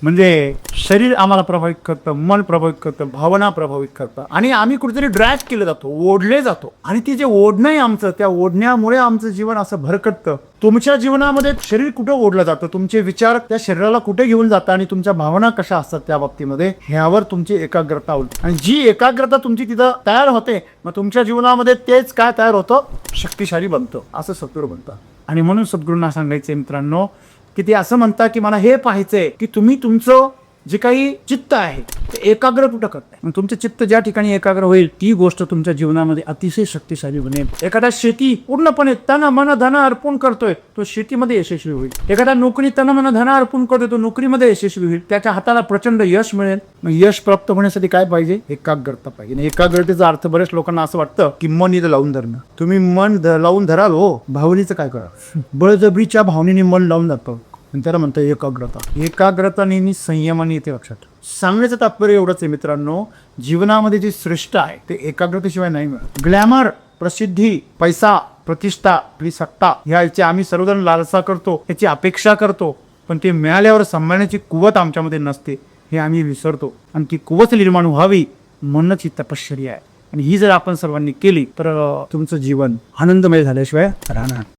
म्हणजे शरीर आम्हाला प्रभावित करतं, मन प्रभावित करतं, भावना प्रभावित करतं आणि आम्ही कुठेतरी ड्रॅग केलं जातो, ओढले जातो. आणि ती जे ओढणं आहे आमचं, त्या ओढण्यामुळे आमचं जीवन असं भरकटतं. तुमच्या जीवनामध्ये शरीर कुठं ओढलं जातं, तुमचे विचार त्या शरीराला कुठे घेऊन जातात आणि तुमच्या भावना कशा असतात त्या बाबतीमध्ये, ह्यावर तुमची एकाग्रता होती. आणि जी एकाग्रता तुमची तिथं तयार होते, मग तुमच्या जीवनामध्ये तेच काय तयार होतं, शक्तिशाली बनतं, असं सद्गुरू बनतं. आणि म्हणून सद्गुरूंना सांगायचे मित्रांनो, की ते असं म्हणतात की मला हे पाहायचंय की तुम्ही तुमचं जे काही चित्त आहे ते एकाग्र कुठं करताय. तुमचं चित्त ज्या ठिकाणी एकाग्र होईल ती गोष्ट तुमच्या जीवनामध्ये अतिशय शक्तिशाली बनेल. एखादा शेती पूर्णपणे तन मन धन अर्पण करतोय, तो शेतीमध्ये यशस्वी होईल. एखादा नोकरी तन मन धन अर्पण करतोय, तो नोकरीमध्ये यशस्वी होईल. त्याच्या हाताला प्रचंड यश मिळेल. मग यश प्राप्त होण्यासाठी काय पाहिजे, एकाग्रता पाहिजे. एकाग्रतेचा अर्थ बरेच लोकांना असं वाटतं की मन इथं लावून धरणं. तुम्ही मन लावून धराल हो, भावनेचं काय करा, बळजबरीच्या भावनेने मन लावून जातं. त्याला म्हणतं एकाग्रता. एकाग्रता नेहमी संयमाने येते लक्षात. सांगण्याचं तात्पर्य एवढंच आहे मित्रांनो, जीवनामध्ये जे श्रेष्ठ आहे ते एकाग्रतेशिवाय नाही मिळत. ग्लॅमर, प्रसिद्धी, पैसा, प्रतिष्ठा, आपली सत्ता, ह्याची आम्ही सर्वजण लालसा करतो, याची अपेक्षा करतो, पण ते मिळाल्यावर सांभाळण्याची कुवत आमच्यामध्ये नसते, हे आम्ही विसरतो. आणि ती कुवत निर्माण व्हावी म्हणूनच ही तपश्चर्या आहे. आणि ही जर आपण सर्वांनी केली तर तुमचं जीवन आनंदमय झाल्याशिवाय राहणार.